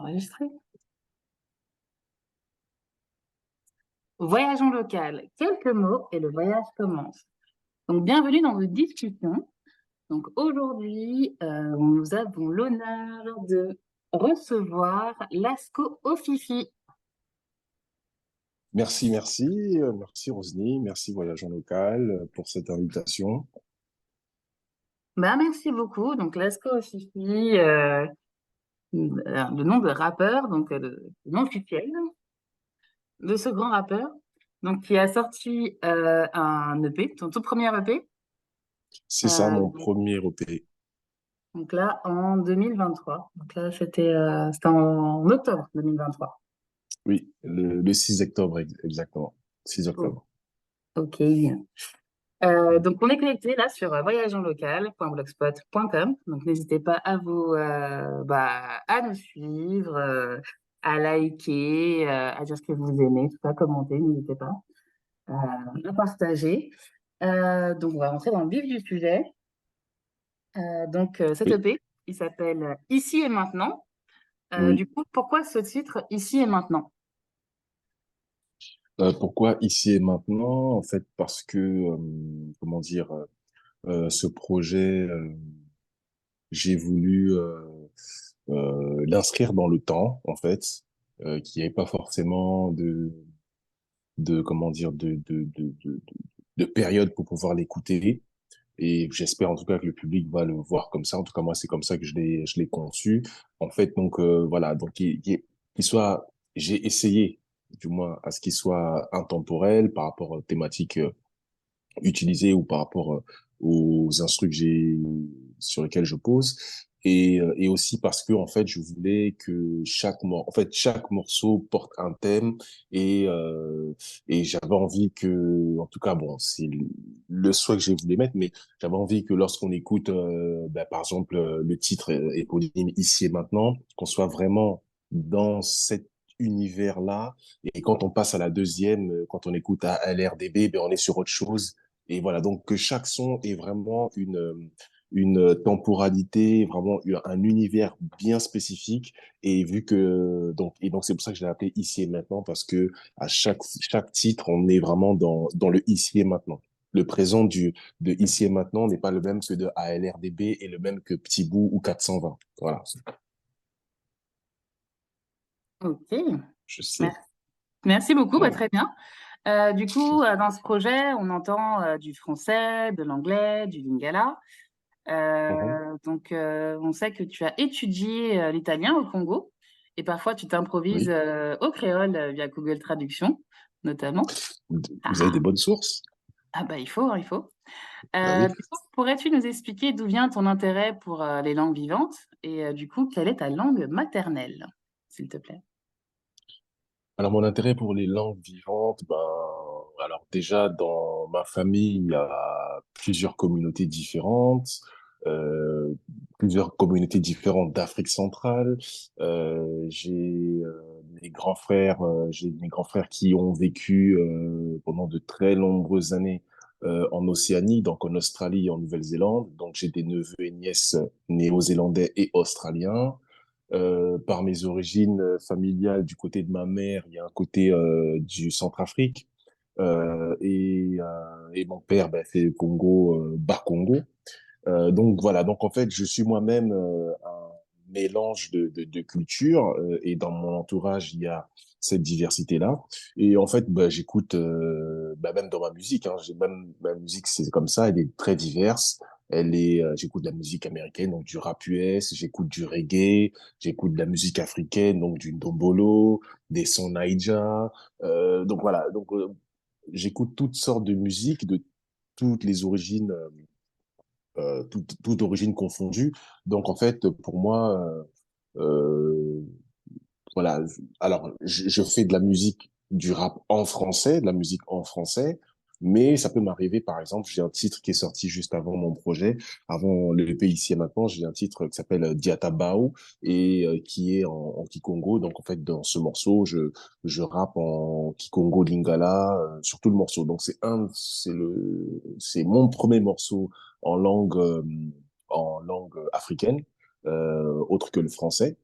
Enregistré. Voyageons local. Quelques mots et le voyage commence. Donc, bienvenue dans nos discussions. Donc, aujourd'hui, nous avons l'honneur de recevoir Lasco Ofifi. Merci Rosny, merci Voyage en local pour cette invitation. Merci beaucoup. Donc, Lasco Ofifi, le nom de rappeur, donc le nom officiel de ce grand rappeur, donc qui a sorti un EP, son tout premier EP. C'est ça Euh, mon premier EP. Donc là, en 2023. Donc là, c'était en octobre 2023. Oui, le 6 octobre exactement. 6 Oh, octobre. ok. Donc on est connecté là sur voyageonlocal.blogspot.com. Donc n'hésitez pas à à nous suivre, à liker, à dire ce que vous aimez, tout ça, commenter, n'hésitez pas, à partager. Donc on va rentrer dans le vif du sujet. Cet Oui. EP, il s'appelle Ici et maintenant. Oui. Du coup, pourquoi ce titre Ici et maintenant? Pourquoi ici et maintenant? En fait, parce que, comment dire, ce projet, j'ai voulu l'inscrire dans le temps, en fait, qu'il n'y ait pas forcément comment dire, de période pour pouvoir l'écouter. Et j'espère en tout cas que le public va le voir comme ça. En tout cas, moi, c'est comme ça que je l'ai conçu. En fait, donc voilà, donc qu'il soit, j'ai essayé, du moins, à ce qu'il soit intemporel par rapport aux thématiques utilisées ou par rapport aux instrus que j'ai sur lesquels je pose. Et aussi parce que en fait je voulais que chaque morceau porte un thème et j'avais envie que, en tout cas bon, c'est le souhait que j'ai voulu mettre, mais j'avais envie que lorsqu'on écoute par exemple le titre éponyme Ici et maintenant, qu'on soit vraiment dans cet univers-là. Et quand on passe à la deuxième, quand on écoute à LRDB, ben on est sur autre chose. Et voilà, donc que chaque son est vraiment une temporalité, vraiment un univers bien spécifique. Et vu que donc c'est pour ça que je l'ai appelé Ici et maintenant, parce que à chaque titre, on est vraiment dans le ici et maintenant. Le présent de Ici et maintenant n'est pas le même que de ALRDB et le même que Petit Bout ou 420. Voilà, Ok, je sais. merci, merci beaucoup, Voilà. très bien. Dans ce projet, on entend du français, de l'anglais, du lingala. Mhm. On sait que tu as étudié l'italien au Congo et parfois tu t'improvises Oui. au créole via Google Traduction, notamment. Vous avez Ah, des bonnes sources? il faut, il faut. Bah oui. Pourrais-tu nous expliquer d'où vient ton intérêt pour les langues vivantes et quelle est ta langue maternelle, s'il te plaît? Alors, mon intérêt pour les langues vivantes, alors déjà, dans ma famille, il y a plusieurs communautés différentes, euh, plusieurs communautés différentes d'Afrique centrale. J'ai mes grands frères qui ont vécu pendant de très nombreuses années en Océanie, donc en Australie et en Nouvelle-Zélande. Donc, j'ai des neveux et nièces néo-zélandais et australiens. Par mes origines familiales, du côté de ma mère, il y a un côté du Centrafrique. Et mon père, c'est Congo, bas Congo. Donc voilà, donc en fait, je suis moi-même un mélange de cultures et dans mon entourage, il y a cette diversité-là. Et en fait, j'écoute, même dans ma musique, hein, même ma musique, c'est comme ça, elle est très diverse. J'écoute de la musique américaine, donc du rap US, j'écoute du reggae, j'écoute de la musique africaine, donc du ndombolo, des sons Naija. Donc voilà, donc j'écoute toutes sortes de musiques de toutes les origines toute origine confondue. Donc en fait, pour moi, voilà. Alors, je fais de la musique, du rap en français, de la musique en français, mais ça peut m'arriver, par exemple, j'ai un titre qui est sorti juste avant mon projet, avant le EP Ici et Maintenant, j'ai un titre qui s'appelle Diata Bao et qui est en Kikongo. Donc, en fait, dans ce morceau, je rappe en Kikongo Lingala sur tout le morceau. Donc, c'est mon premier morceau en langue, africaine. autre que le français.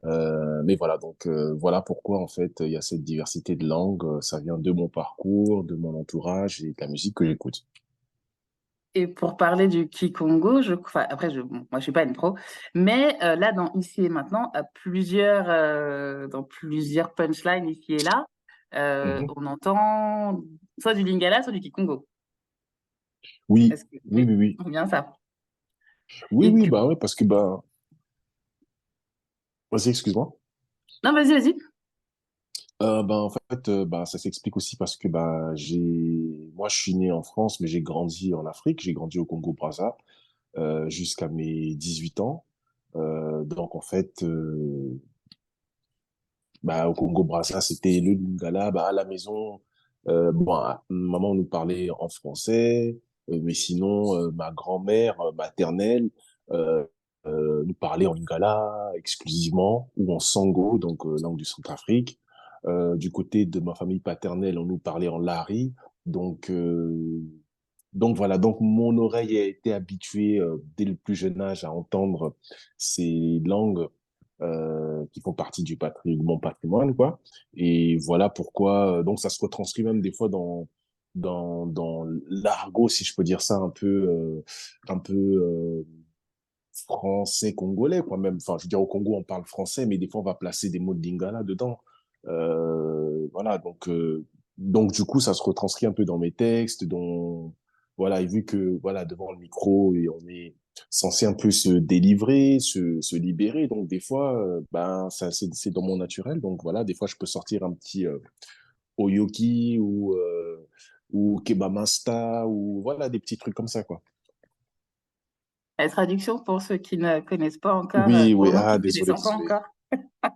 Mais voilà, donc voilà pourquoi en fait il y a cette diversité de langues. Ça vient de mon parcours, de mon entourage et de la musique que j'écoute. Et pour parler du Kikongo, enfin, après, bon, moi, je suis pas une pro, mais là, dans Ici et Maintenant, dans plusieurs punchlines ici et là, Mhm. on entend soit du Lingala, soit du Kikongo. Oui, Est-ce que oui, oui, oui, oui. c'est bien ça. Oui, Et oui, du bah oui, parce que bah, vas-y, excuse-moi. non, vas-y, vas-y. Bah, en fait, bah, ça s'explique aussi parce que bah, moi, je suis né en France, mais j'ai grandi en Afrique. J'ai grandi au Congo-Brazza jusqu'à mes 18 ans. Donc, en fait, bah, au Congo-Brazza, c'était le Lingala. Bah, à la maison, bon, maman nous parlait en français, mais sinon, ma grand-mère maternelle euh, nous parlait en Lingala exclusivement ou en Sango, donc langue du Centrafrique. Du côté de ma famille paternelle, on nous parlait en Lari. Donc, donc voilà, donc mon oreille a été habituée dès le plus jeune âge à entendre ces langues qui font partie de mon patrimoine, quoi. Et voilà pourquoi, donc ça se retranscrit même des fois dans l'argot, si je peux dire ça, un peu français congolais, quoi, même. Enfin, je veux dire, au Congo, on parle français, mais des fois, on va placer des mots de lingala dedans. Voilà, donc du coup, ça se retranscrit un peu dans mes textes, voilà, et vu que, voilà, devant le micro, et on est censé un peu se délivrer, se libérer, donc des fois, ben, ça, c'est dans mon naturel, donc voilà, des fois, je peux sortir un petit Oyoki ou Kebamasta, ou voilà, des petits trucs comme ça, quoi. La traduction pour ceux qui ne connaissent pas encore, Oui, pour oui, nous qui ah, ne désolé, connaissons pas désolé. encore.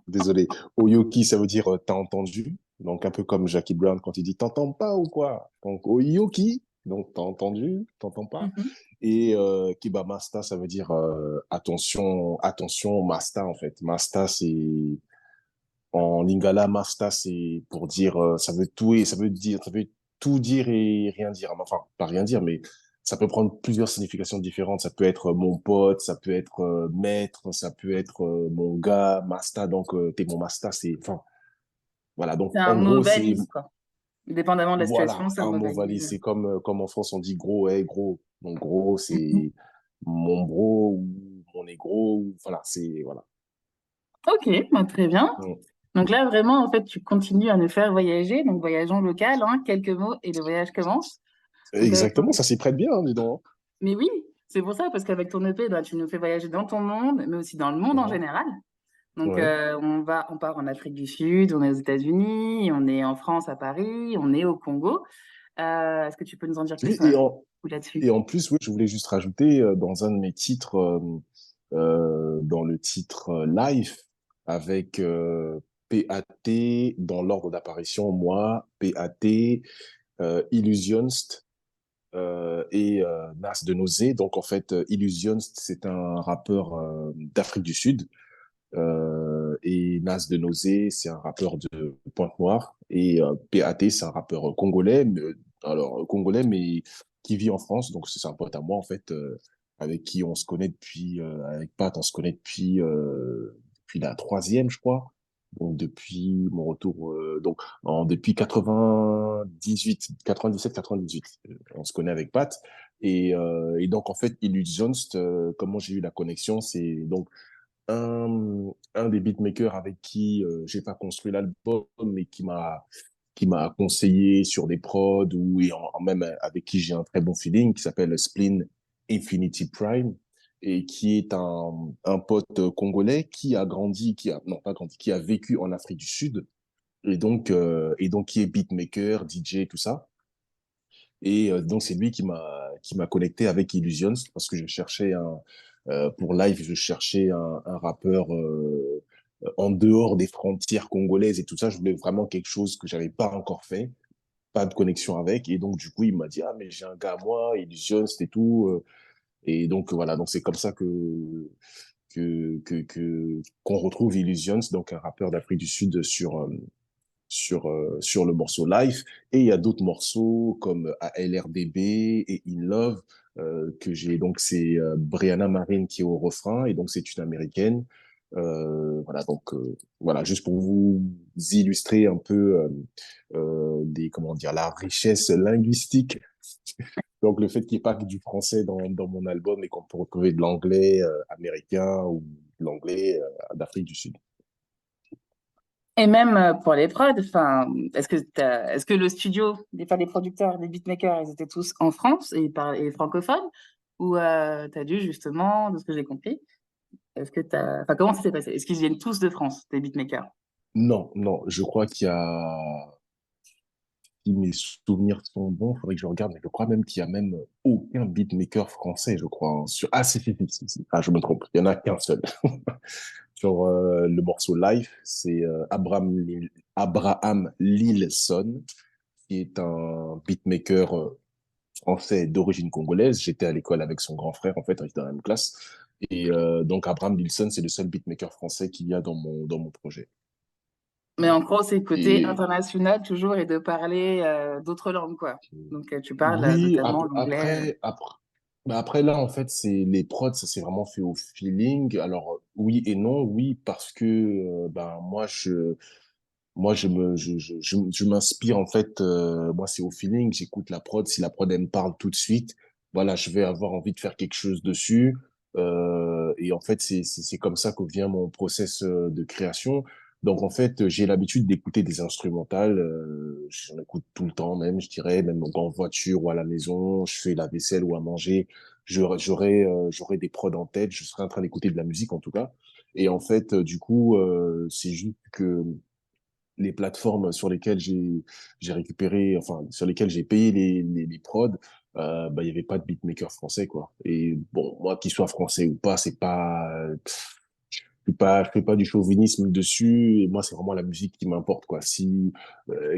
Désolé. Oyoki, ça veut dire t'as entendu. Donc, un peu comme Jackie Brown quand il dit t'entends pas ou quoi. Donc, Oyoki, donc t'as entendu, t'entends pas. Mhm. Et Kiba Masta, ça veut dire attention, attention, Masta en fait. Masta, c'est en lingala, Masta, c'est pour dire, ça veut tout et ça veut tout dire et rien dire. Enfin, pas rien dire, mais ça peut prendre plusieurs significations différentes. Ça peut être mon pote, ça peut être maître, ça peut être mon gars, Masta. Donc, t'es mon Masta, c'est, enfin, voilà. Donc, C'est un en mot gros, c'est, valise, quoi. Dépendamment de la situation, voilà, c'est un un mot mot valise. valise. C'est comme en France, on dit gros, hey, gros. Donc, gros, Mhm. c'est mon bro ou mon négro. Voilà, c'est, voilà. Ok, bah, très bien. Mm. Donc là, vraiment, en fait, tu continues à nous faire voyager. Donc, voyageons local, hein, quelques mots et le voyage commence. Donc, avec ton... Exactement, ça s'y prête bien, hein, dis donc. Mais oui, c'est pour ça, parce qu'avec ton EP, bah, tu nous fais voyager dans ton monde, mais aussi dans le monde en Mhm. général. Donc, Ouais. on part en Afrique du Sud, on est aux États-Unis, on est en France, à Paris, on est au Congo. Est-ce que tu peux nous en dire Oui, plus là-dessus? et en plus, oui, je voulais juste rajouter dans un de mes titres, dans le titre Life, avec PAT, dans l'ordre d'apparition, moi, PAT, Illusionist et Nas de Nausée. Donc, en fait, Illusionist, c'est un rappeur d'Afrique du Sud. Et Nas de Nausée, c'est un rappeur de Pointe-Noire. Et PAT, c'est un rappeur congolais, congolais, mais qui vit en France. Donc, c'est un pote à moi, en fait, avec qui on se connaît avec Pat, on se connaît depuis la troisième, je crois. Donc, depuis mon retour, depuis 98, 97, 98, on se connaît avec Pat. Et donc, en fait, Illusions, comment j'ai eu la connexion, c'est donc un des beatmakers avec qui j'ai pas construit l'album, mais qui m'a conseillé sur des prods même avec qui j'ai un très bon feeling, qui s'appelle Spleen Infinity Prime et qui est un pote congolais qui a grandi, non pas grandi, qui a vécu en Afrique du Sud et donc qui est beatmaker, DJ, tout ça. Et donc, c'est lui qui m'a connecté avec Illusions parce que je cherchais pour live, je cherchais un rappeur en dehors des frontières congolaises et tout ça. Je voulais vraiment quelque chose que j'avais pas encore fait, pas de connexion avec. Et donc, du coup, il m'a dit, ah, mais j'ai un gars à moi, Illusions et tout. Et donc, voilà. Donc, c'est comme ça qu'on retrouve Illusions, donc un rappeur d'Afrique du Sud sur le morceau Life. Et il y a d'autres morceaux comme ALRDB et In Love que j'ai. Donc, c'est Brianna Marine qui est au refrain, et donc c'est une Américaine. Voilà, donc voilà, juste pour vous illustrer un peu comment dire, la richesse linguistique. Donc, le fait qu'il n'y ait pas que du français dans mon album et qu'on peut retrouver de l'anglais américain ou de l'anglais d'Afrique du Sud. Et même pour les prods, enfin, est-ce que le studio, enfin, les producteurs, les beatmakers, ils étaient tous en France et francophones? Ou tu as dû justement, de ce que j'ai compris, enfin, comment ça s'est passé? Est-ce qu'ils viennent tous de France, les beatmakers? Non, non, je crois qu'il y a, si mes souvenirs sont bons, il faudrait que je regarde, mais je crois même qu'il y a même aucun beatmaker français, je crois, hein, sur... Ah, si. Ah, je me trompe, il y en a qu'un seul. Sur le morceau Life, c'est Abraham Lilson, qui est un beatmaker français d'origine congolaise. J'étais à l'école avec son grand frère, en fait, on était dans la même classe. Et donc, Abraham Lilson, c'est le seul beatmaker français qu'il y a dans mon projet. Mais en gros, c'est le côté Et international toujours et de parler d'autres langues, quoi. Donc, tu parles oui, notamment l'anglais. bah, après là, en fait, c'est les prods, ça s'est vraiment fait au feeling. Alors, oui et non, oui, parce que ben, moi, je m'inspire, en fait, moi, c'est au feeling, j'écoute la prod. Si la prod, elle me parle tout de suite, voilà, je vais avoir envie de faire quelque chose dessus. Et en fait, c'est comme ça que vient mon process de création. Donc, en fait, j'ai l'habitude d'écouter des instrumentales. J'en écoute tout le temps, même, je dirais, même en voiture ou à la maison, je fais la vaisselle ou à manger. J'aurai des prods en tête. Je serai en train d'écouter de la musique, en tout cas. Et en fait, du coup, c'est juste que les plateformes sur lesquelles j'ai récupéré, enfin sur lesquelles j'ai payé les prods, bah il y avait pas de beatmaker français quoi. Et bon, moi qu'il soit français ou pas, c'est pas je fais pas du chauvinisme dessus, et moi c'est vraiment la musique qui m'importe quoi. Si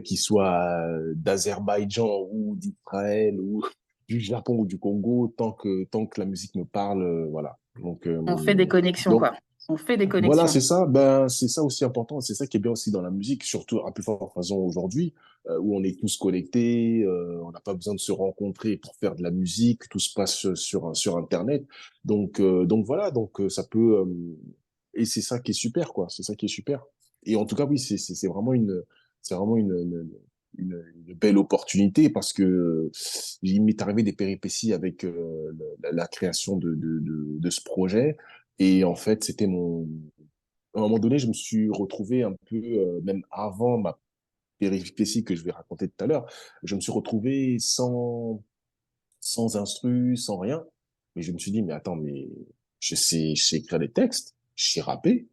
qu'il soit d'Azerbaïdjan ou d'Israël ou du Japon ou du Congo, tant que la musique me parle, voilà. On fait des connexions, Donc quoi. On fait des voilà, connexions. c'est ça. Ben, c'est ça aussi important. C'est ça qui est bien aussi dans la musique, surtout à plus forte raison aujourd'hui, où on est tous connectés, on n'a pas besoin de se rencontrer pour faire de la musique, tout se passe sur Internet. Donc voilà, donc ça peut, et c'est ça qui est super, quoi. C'est ça qui est super. Et en tout cas, oui, c'est vraiment une belle opportunité parce que il m'est arrivé des péripéties avec la création de ce projet. Et en fait, à un moment donné, je me suis retrouvé un peu, même avant ma péripétie que je vais raconter tout à l'heure, je me suis retrouvé sans instru, sans rien. Mais je me suis dit, mais attends, mais je sais écrire des textes, je sais rapper.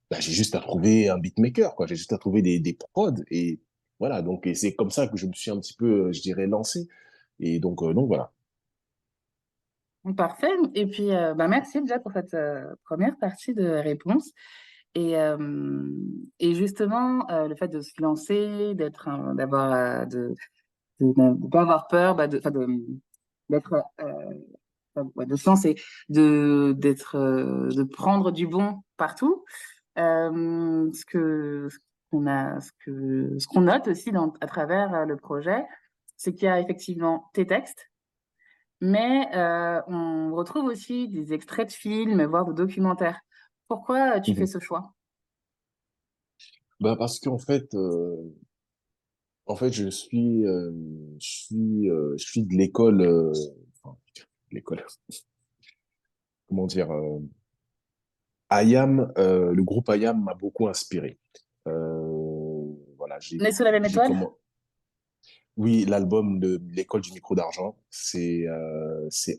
Bah, j'ai juste à trouver un beatmaker, quoi. J'ai juste à trouver des prods. Et voilà, donc et c'est comme ça que je me suis un petit peu, je dirais, lancé. Et donc voilà. Parfait. Et puis, bah, merci déjà pour cette première partie de réponse. Et, euh, et justement, le fait de se lancer, d'avoir, de pas avoir peur, enfin, d'être, ouais, de se lancer, de prendre du bon partout. Ce qu'on note aussi à travers le projet, c'est qu'il y a effectivement tes textes, mais on retrouve aussi des extraits de films, voire de documentaires. Pourquoi tu fais Mhm. ce choix? Bah parce qu'en fait, je suis de l'école, enfin, l'école, comment dire, IAM, le groupe IAM m'a beaucoup inspiré. Voilà, On est sous la même j'ai étoile? comment, oui, l'album de l'école du micro d'argent, c'est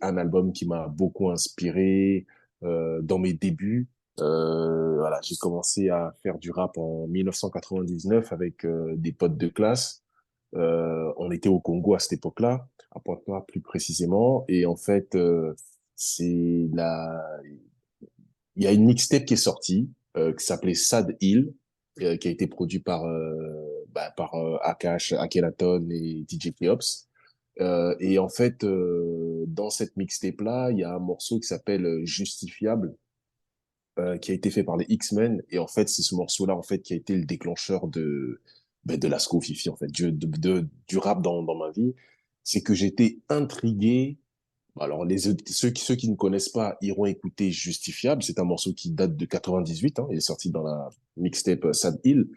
un album qui m'a beaucoup inspiré dans mes débuts. Voilà, j'ai commencé à faire du rap en 1999 avec des potes de classe. On était au Congo à cette époque-là, à Pointe-Noire plus précisément. Et en fait, c'est la... il y a une mixtape qui est sortie, qui s'appelait Sad Hill, qui a été produit par Akash, Akhenaton et DJ Keops. Et en fait, dans cette mixtape-là, il y a un morceau qui s'appelle Justifiable, qui a été fait par les X-Men. Et en fait, c'est ce morceau-là, en fait, qui a été le déclencheur de la Fifi, en fait, du rap dans ma vie. C'est que j'étais intrigué Alors, ceux qui ne connaissent pas iront écouter Justifiable. C'est un morceau qui date de 98, hein. Il est sorti dans la mixtape Sad Hill.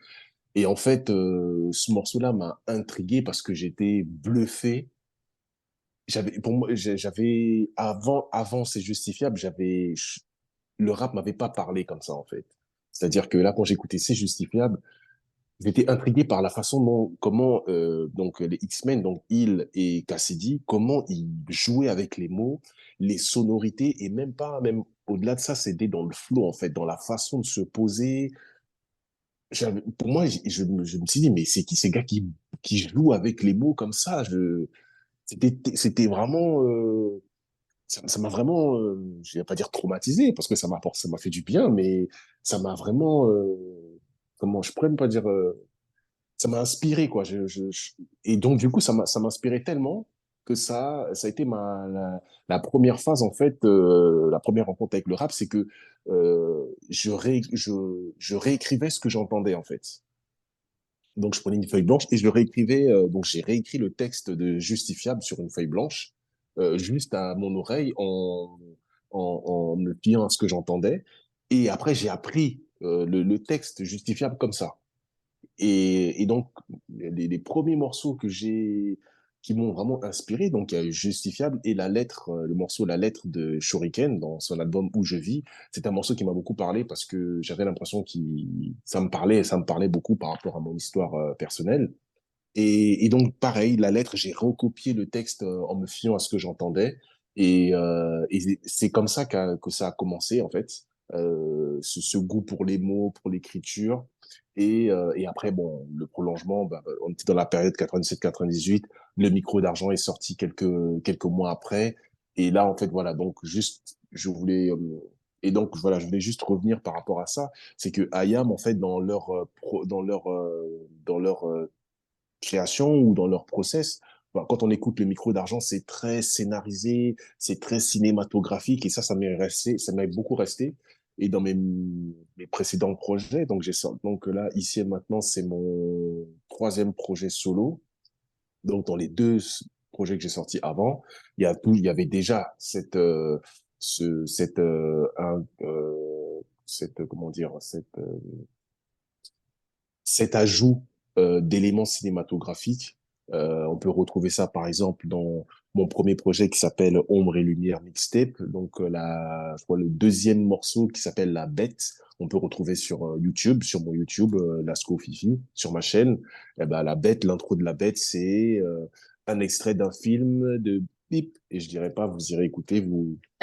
Et en fait, ce morceau-là m'a intrigué parce que j'étais bluffé. Pour moi, avant C'est Justifiable, le rap m'avait pas parlé comme ça, en fait. C'est-à-dire que là, quand j'écoutais C'est Justifiable, j'étais intrigué par la façon comment donc les X-Men, donc Hill et Cassidy, comment ils jouaient avec les mots, les sonorités et même au-delà de ça, c'était dans le flow en fait, dans la façon de se poser. Pour moi, je me suis dit mais c'est qui ces gars qui jouent avec les mots comme ça? C'était vraiment ça m'a vraiment, je vais pas dire traumatisé parce que ça m'a fait du bien, mais ça m'a vraiment comment je pourrais même pas dire ça m'a inspiré quoi et donc du coup ça m'inspirait tellement que ça a été la première phase en fait la première rencontre avec le rap, c'est que je réécrivais ce que j'entendais en fait. Donc je prenais une feuille blanche et je le réécrivais, donc j'ai réécrit le texte de Justifiable sur une feuille blanche juste à mon oreille en me fiant à ce que j'entendais, et après j'ai appris le texte Justifiable comme ça. Et donc, les premiers morceaux qui m'ont vraiment inspiré, donc il y a Justifiable et le morceau La lettre de Shuriken dans son album Où je vis. C'est un morceau qui m'a beaucoup parlé parce que j'avais l'impression ça me parlait beaucoup par rapport à mon histoire personnelle. Et donc, pareil, la lettre, j'ai recopié le texte en me fiant à ce que j'entendais. Et c'est comme ça que ça a commencé, en fait, ce goût pour les mots, pour l'écriture. Et après, bon, le prolongement, bah, on était dans la période 97-98. Le micro d'argent est sorti quelques mois après. Et là, en fait, voilà, donc juste, je voulais... et donc, voilà, je voulais juste revenir par rapport à ça. C'est que IAM, en fait, dans leur création ou dans leur process. Enfin, quand on écoute le micro d'argent, c'est très scénarisé, c'est très cinématographique, et ça m'est resté, ça m'est beaucoup resté. Et dans mes précédents projets, donc là, ici et maintenant, c'est mon troisième projet solo. Donc dans les deux projets que j'ai sortis avant, il y avait déjà comment dire, cet ajout d'éléments cinématographiques. On peut retrouver ça, par exemple, dans mon premier projet qui s'appelle Ombre et Lumière Mixtape. Donc, je crois le deuxième morceau qui s'appelle La Bête. On peut retrouver sur YouTube, sur mon YouTube, Lasco Fifi, sur ma chaîne. Eh ben, La Bête, l'intro de La Bête, c'est un extrait d'un film de Pip. Et je dirais pas, vous irez écouter,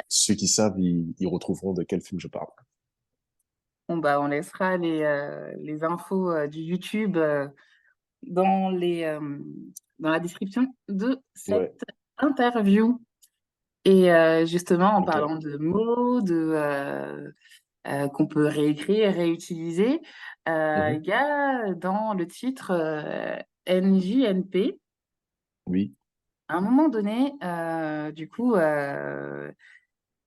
ceux qui savent, ils retrouveront de quel film je parle. Bon, bah, on laissera les infos du YouTube dans dans la description de cette Ouais, interview. Et justement, en ok. parlant de mots, qu'on peut réécrire, réutiliser, Mhm. il y a dans le titre NJNP, Oui, à un moment donné,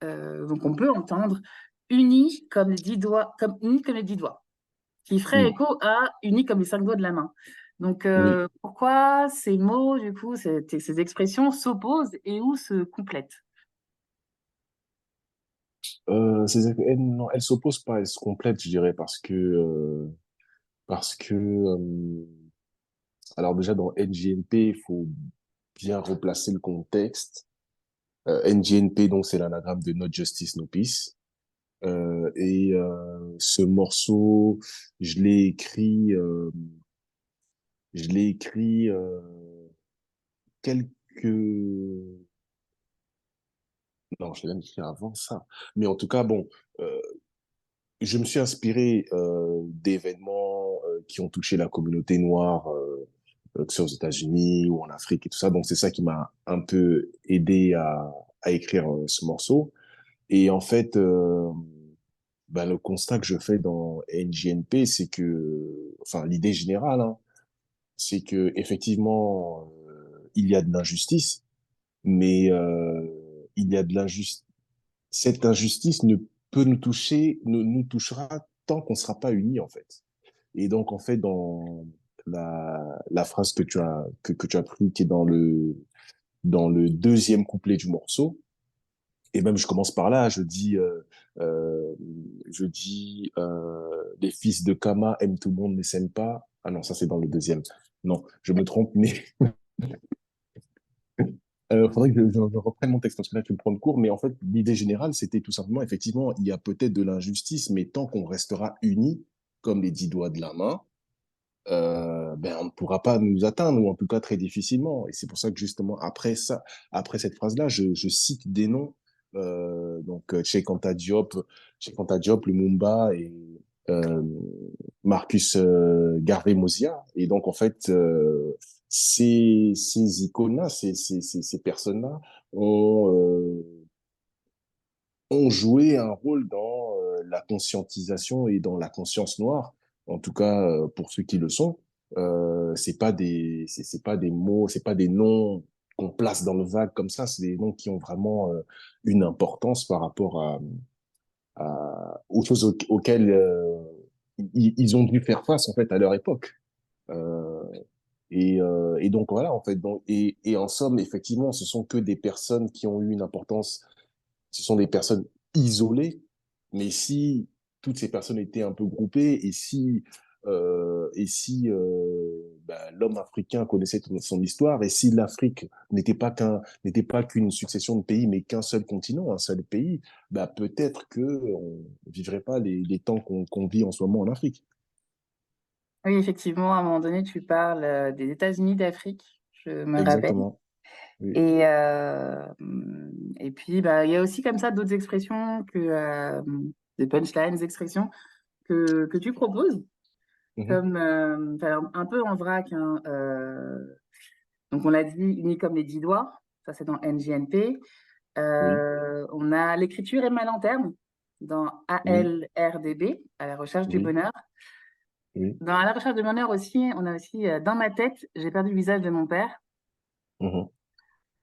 donc on peut entendre uni comme les 10 doigts, comme uni comme les 10 doigts, qui ferait oui, écho à uni comme les 5 doigts de la main. Donc oui. pourquoi ces mots, du coup, ces expressions s'opposent et où se complètent? Non, elles s'opposent pas, elles se complètent, je dirais, parce que, alors déjà dans NJNP, il faut bien replacer le contexte. NJNP, donc c'est l'anagramme de Not Justice, No Peace. Ce morceau, je l'ai écrit, euh, je l'ai écrit quelques, non, je l'ai même écrit avant ça. Mais en tout cas, bon, euh, je me suis inspiré d'événements qui ont touché la communauté noire, que ce soit aux États-Unis ou en Afrique et tout ça. Donc c'est ça qui m'a un peu aidé à écrire ce morceau. Et en fait, ben, le constat que je fais dans NJNP, c'est que, enfin l'idée générale, hein, c'est que effectivement il y a de l'injustice, mais il y a de l'injustice. Cette injustice ne peut nous touchera tant qu'on ne sera pas unis en fait. Et donc, en fait, dans la phrase que tu as pris, qui est dans le deuxième couplet du morceau, Et même, je commence par là, euh, les fils de Kama aiment tout le monde, mais s'aiment pas. Ah non, ça c'est dans le deuxième. Non, je me trompe, mais faudrait que je reprenne mon texte parce que là, tu me prends de court. Mais en fait, l'idée générale, c'était tout simplement, effectivement, il y a peut-être de l'injustice, mais tant qu'on restera unis, comme les 10 doigts de la main, ben, on ne pourra pas nous atteindre, ou en tout cas très difficilement. Et c'est pour ça que justement, après ça, après cette phrase-là, je cite des noms, Cheikh Anta Diop, Lumumba et euh, Marcus Garvey Mosiah. Et donc, en fait, ces icônes-là, ces personnes-là ont, ont joué un rôle dans la conscientisation et dans la conscience noire, en tout cas pour ceux qui le sont. C'est pas des mots, c'est pas des noms qu'on place dans le vague comme ça, c'est des noms qui ont vraiment une importance par rapport aux choses auxquelles ils ont dû faire face en fait à leur époque. Euh, et donc voilà en fait. Et en somme, effectivement, ce sont que des personnes qui ont eu une importance, ce sont des personnes isolées, mais si toutes ces personnes étaient un peu groupées et si bah, l'homme africain connaissait son histoire et si l'Afrique n'était pas qu'une succession de pays, mais qu'un seul continent, un seul pays, bah, peut-être que on vivrait pas les temps qu'on vit en ce moment en Afrique. Oui, effectivement, à un moment donné, tu parles des États-Unis d'Afrique, je me rappelle. Exactement. Oui. Et, euh, et puis, bah, il y a aussi comme ça d'autres expressions des punchlines, des expressions que tu proposes, Mhm. comme enfin, un peu en vrac, hein, donc, on l'a dit, unis comme les 10 doigts, ça c'est dans NJNP. Oui. On a l'écriture est ma lanterne dans Oui. ALRDB, à la recherche du Oui. bonheur. Oui. Dans À la recherche du bonheur aussi, on a aussi dans ma tête, j'ai perdu le visage de mon père. Mhm.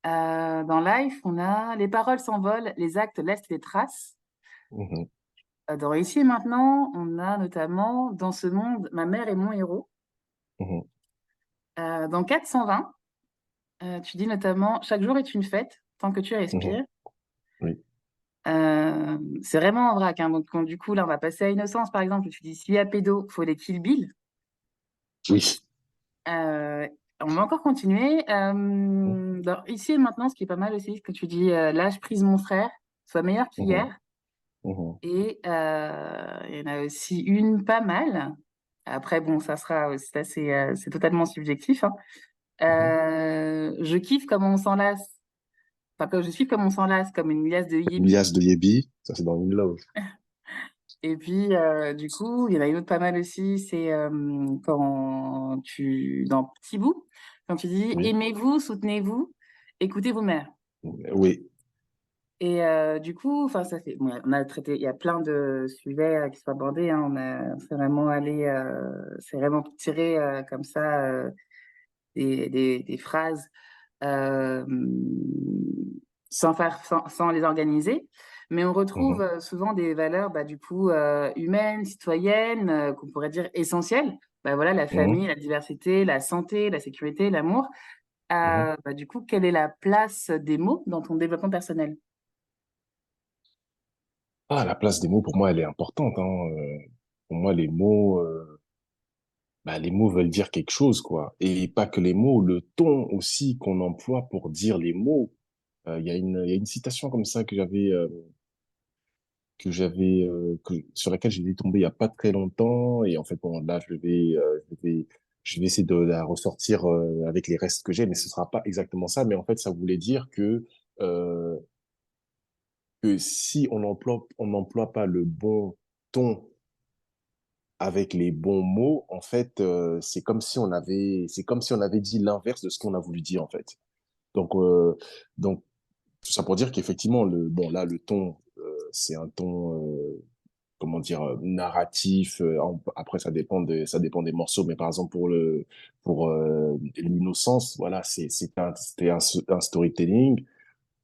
Dans Life, on a les paroles s'envolent, les actes laissent les traces. Mhm. Dans Ici et maintenant, on a notamment dans ce monde, ma mère est mon héros. Mhm. Dans 420, tu dis notamment chaque jour est une fête tant que tu Mhm. respires. Oui. C'est vraiment en vrac, hein. Donc, du coup, là, on va passer à Innocence, par exemple, où tu dis s'il y a pédo, faut les Kill Bill. Oui. Euh, on va encore continuer. Ici et maintenant, ce qui est pas mal aussi, ce que tu dis, lâche prise mon frère, sois meilleur Mhm. qu'hier. Mhm. Et il y en a aussi une pas mal. Après, bon, ça c'est totalement subjectif, hein. Mhm. Je kiffe comme on s'en lasse. Enfin, que je suis comme on s'en lasse, comme une liasse de yébi. Lias de Yebi, ça c'est dans In Love. Et puis, du coup, il y en a une autre pas mal aussi, c'est dans Petit Bout, quand tu dis Oui. aimez-vous, soutenez-vous, écoutez vos mères. Oui. Et du coup, enfin, bon, on a traité, il y a plein de sujets qui sont abordés, hein, c'est vraiment tiré comme ça des phrases euh, sans les organiser. Mais on retrouve Mhm. souvent des valeurs, bah, du coup, humaines, citoyennes, qu'on pourrait dire essentielles. Bah, voilà, la Mhm. famille, la diversité, la santé, la sécurité, l'amour. Mhm. Bah, du coup, quelle est la place des mots dans ton développement personnel? Ah, la place des mots, pour moi, elle est importante, hein. Pour moi, bah, les mots veulent dire quelque chose, quoi. Et pas que les mots, le ton aussi qu'on emploie pour dire les mots. Il y a une citation comme ça sur laquelle j'ai tombé il y a pas très longtemps. Et en fait, bon, là, je vais essayer de la ressortir avec les restes que j'ai, mais ce sera pas exactement ça. Mais en fait, ça voulait dire euh, que si on n'emploie pas le bon ton avec les bons mots, en fait, c'est comme si on avait dit l'inverse de ce qu'on a voulu dire, en fait. Donc, euh, donc, tout ça pour dire qu'effectivement, bon, là, le ton, c'est un ton, comment dire, narratif. Après, ça dépend des morceaux, mais par exemple, pour l'innocence, voilà, c'était un storytelling.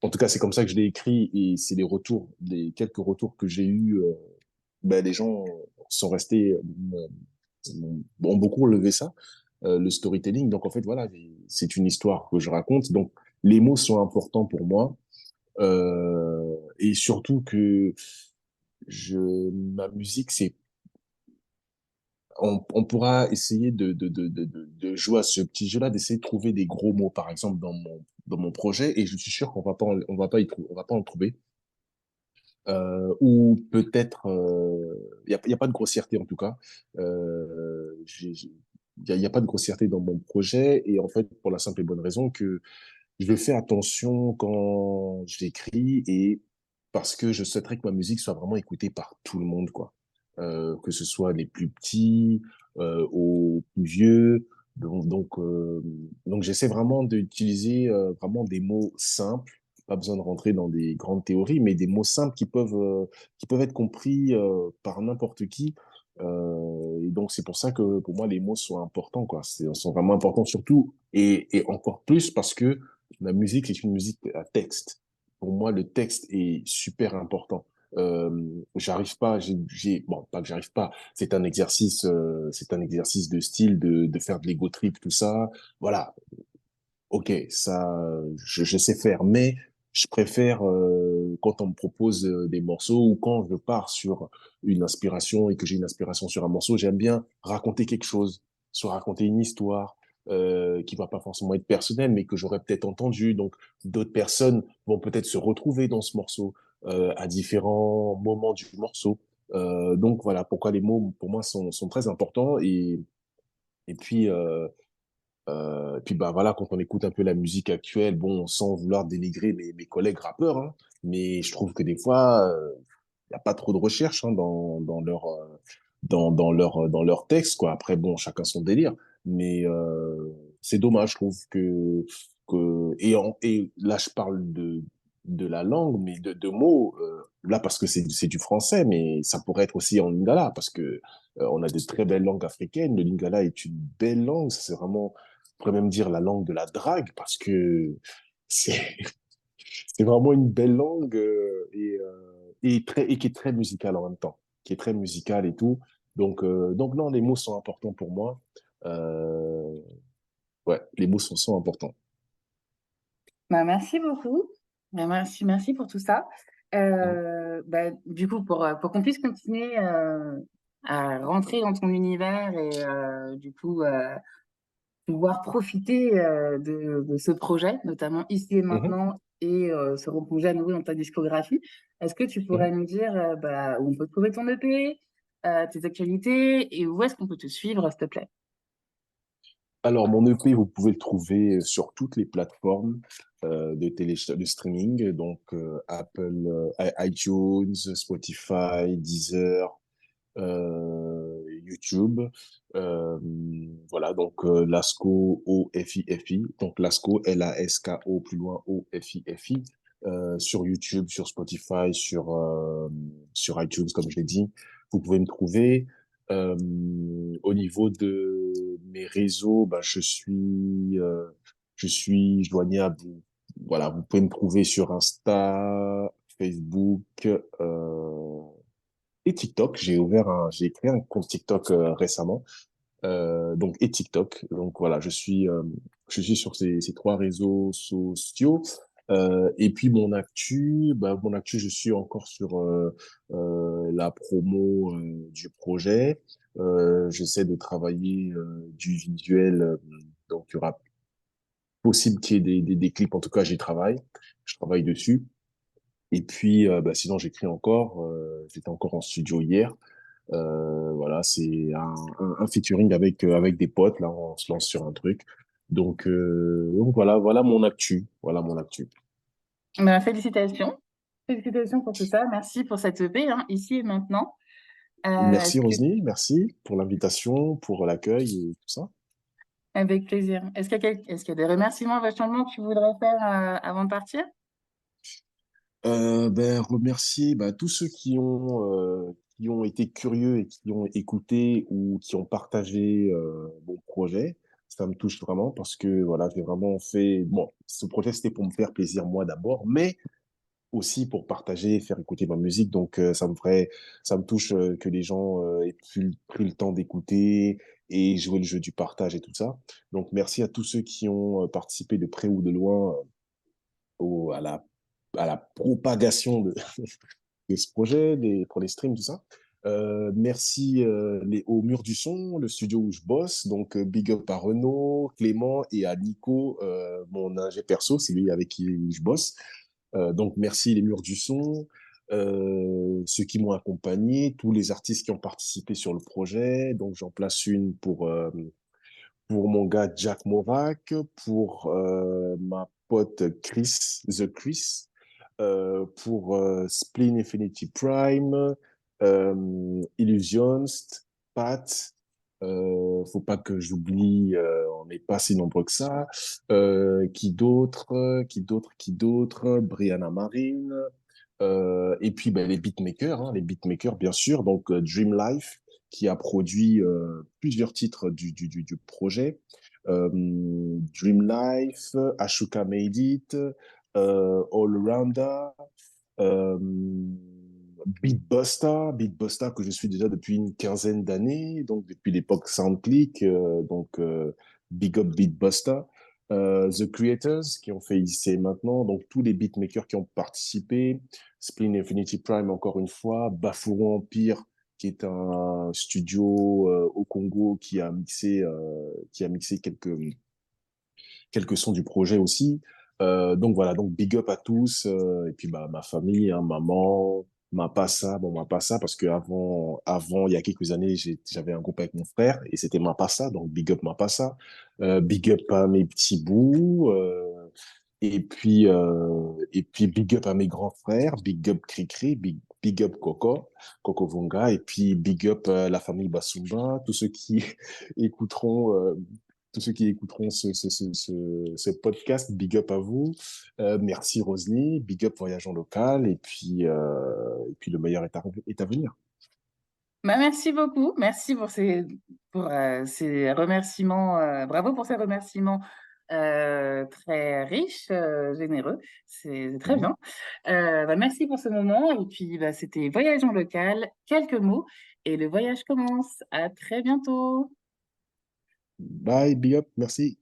En tout cas, c'est comme ça que je l'ai écrit et c'est les quelques retours que j'ai eus. Ben, les gens sont restés, ont beaucoup relevé ça, le storytelling. Donc, en fait, voilà, c'est une histoire que je raconte. Donc, les mots sont importants pour moi. et surtout que ma musique, on pourra essayer de jouer à ce petit jeu-là, d'essayer de trouver des gros mots, par exemple, dans mon projet, et je suis sûr qu'on va pas, on va pas en trouver. Ou peut-être, il y a pas de grossièreté en tout cas. Il y a pas de grossièreté dans mon projet, et en fait, pour la simple et bonne raison que je fais attention quand j'écris, et parce que je souhaiterais que ma musique soit vraiment écoutée par tout le monde, quoi. Que ce soit les plus petits, aux plus vieux. Donc j'essaie vraiment d'utiliser vraiment des mots simples. Pas besoin de rentrer dans des grandes théories, mais des mots simples qui peuvent être compris par n'importe qui. Et donc c'est pour ça que pour moi les mots sont importants, quoi. Sont vraiment importants surtout, et encore plus parce que la musique, c'est une musique à texte. Pour moi, le texte est super important. J'arrive pas, bon, pas que j'arrive pas. C'est un exercice de style, de faire de l'ego trip, tout ça. Voilà. Ok, ça, je sais faire, mais je préfère quand on me propose des morceaux, ou quand je pars sur une inspiration et que j'ai une inspiration sur un morceau, j'aime bien raconter quelque chose, soit raconter une histoire qui va pas forcément être personnelle, mais que j'aurais peut-être entendu. Donc, d'autres personnes vont peut-être se retrouver dans ce morceau à différents moments du morceau. Donc voilà pourquoi les mots pour moi sont très importants, et puis puis bah voilà, quand on écoute un peu la musique actuelle, bon, sans vouloir dénigrer mes collègues rappeurs, hein, mais je trouve que des fois, il n'y a pas trop de recherche hein, dans leur texte, quoi. Après, bon, chacun son délire, mais c'est dommage, je trouve et là, je parle de la langue, mais de mots, là, parce que c'est du français, mais ça pourrait être aussi en lingala, parce que on a de très belles langues africaines. Le lingala est une belle langue, c'est vraiment, on pourrait même dire la langue de la drague, parce que c'est c'est vraiment une belle langue et qui est très musicale en même temps, qui est très musicale et tout. Donc non, les mots sont importants pour moi. Euh, ouais, les mots sont importants. Bah, merci beaucoup. Bah, merci pour tout ça. Mhm. Bah, du coup, pour qu'on puisse continuer à rentrer dans ton univers et du coup pouvoir profiter de ce projet, notamment ici et Mhm. maintenant, et se replonger à nouveau dans ta discographie. Est-ce que tu pourrais Mhm. nous dire bah, où on peut trouver ton EP, tes actualités, et où est-ce qu'on peut te suivre, s'il te plaît? Alors, mon EP, vous pouvez le trouver sur toutes les plateformes de streaming, donc Apple, iTunes, Spotify, Deezer, YouTube. Euh, voilà, donc Lasco, O-F-I-F-I. Donc Lasco, L-A-S-K-O, plus loin, O-F-I-F-I. Sur YouTube, sur Spotify, sur iTunes, comme je l'ai dit. Vous pouvez me trouver. Euh, Au niveau de mes réseaux, bah, je suis joignable. Voilà, vous pouvez me trouver sur Insta, Facebook, et TikTok. J'ai créé un compte TikTok récemment, donc et TikTok. Donc voilà, je suis sur ces trois réseaux sociaux. Et puis mon actu, je suis encore sur la promo du projet. J'essaie de travailler du visuel, donc il y aura possible qu'il y ait des clips. En tout cas, j'y travaille. Je travaille dessus. Et puis, bah, sinon, j'écris encore. J'étais encore en studio hier. Voilà, c'est un featuring avec des potes. Là, on se lance sur un truc. Donc voilà, voilà mon actu. Voilà mon actu. Bah, félicitations. Félicitations pour tout ça. Merci pour cette EP, hein, ici et maintenant. Merci Est-ce que, Rosny, merci pour l'invitation, pour l'accueil et tout ça. avec plaisir. Est-ce qu'il y a des remerciements éventuellement que tu voudrais faire avant de partir? Ben, remercier tous ceux qui ont été curieux et qui ont écouté ou qui ont partagé mon projet. Ça me touche vraiment parce que voilà, j'ai vraiment fait. Bon, ce projet c'était pour me faire plaisir moi d'abord, mais aussi pour partager, faire écouter ma musique. Donc ça me touche que les gens aient pris le temps d'écouter et jouer le jeu du partage et tout ça. Donc merci à tous ceux qui ont participé de près ou de loin à la à la propagation de ce projet, pour les streams, tout ça. Merci au Mur du Son, le studio où je bosse. Donc, big up à Renaud, Clément et à Nico, mon ingé perso, c'est lui avec qui je bosse. Donc, merci les Murs du Son, ceux qui m'ont accompagné, tous les artistes qui ont participé sur le projet. Donc, j'en place une pour mon gars Jack Morak, pour ma pote Chris, The Chris, pour Spleen Infinity Prime, Illusionist, Pat, faut pas que j'oublie, on n'est pas si nombreux que ça. Qui d'autre? Brianna Marine. Et puis ben, les beatmakers bien sûr. Donc Dream Life qui a produit plusieurs titres du projet. Dream Life, Ashuka Made It, All Rounder, euh, Beatbuster que je suis déjà depuis une quinzaine d'années, donc depuis l'époque SoundClick, Big Up Beatbuster. The Creators qui ont fait ici maintenant, donc tous les beatmakers qui ont participé, Spleen Infinity Prime encore une fois, Bafouron Empire qui est un studio au Congo qui a mixé quelques sons du projet aussi. Donc voilà, donc big up à tous. Et puis bah, ma famille, hein, maman, ma passa, bon, ma passa, parce que avant, il y a quelques années, j'avais un groupe avec mon frère et c'était ma passa, donc big up ma passa. Big up à mes petits bouts. Et puis big up à mes grands frères, big up Cricri, big up Coco Vonga, et puis big up la famille Basumba, écouteront euh, tous ceux qui écouteront ce podcast, big up à vous. Merci Rosely, big up Voyage en local, et puis le meilleur est à venir. Bah, merci beaucoup. Merci pour ces remerciements. Bravo pour ces remerciements très riches, généreux. C'est très Mhm. bien. Bah, merci pour ce moment. Et puis, bah, c'était Voyage en local, quelques mots. Et le voyage commence. À très bientôt. Bye, big up, merci.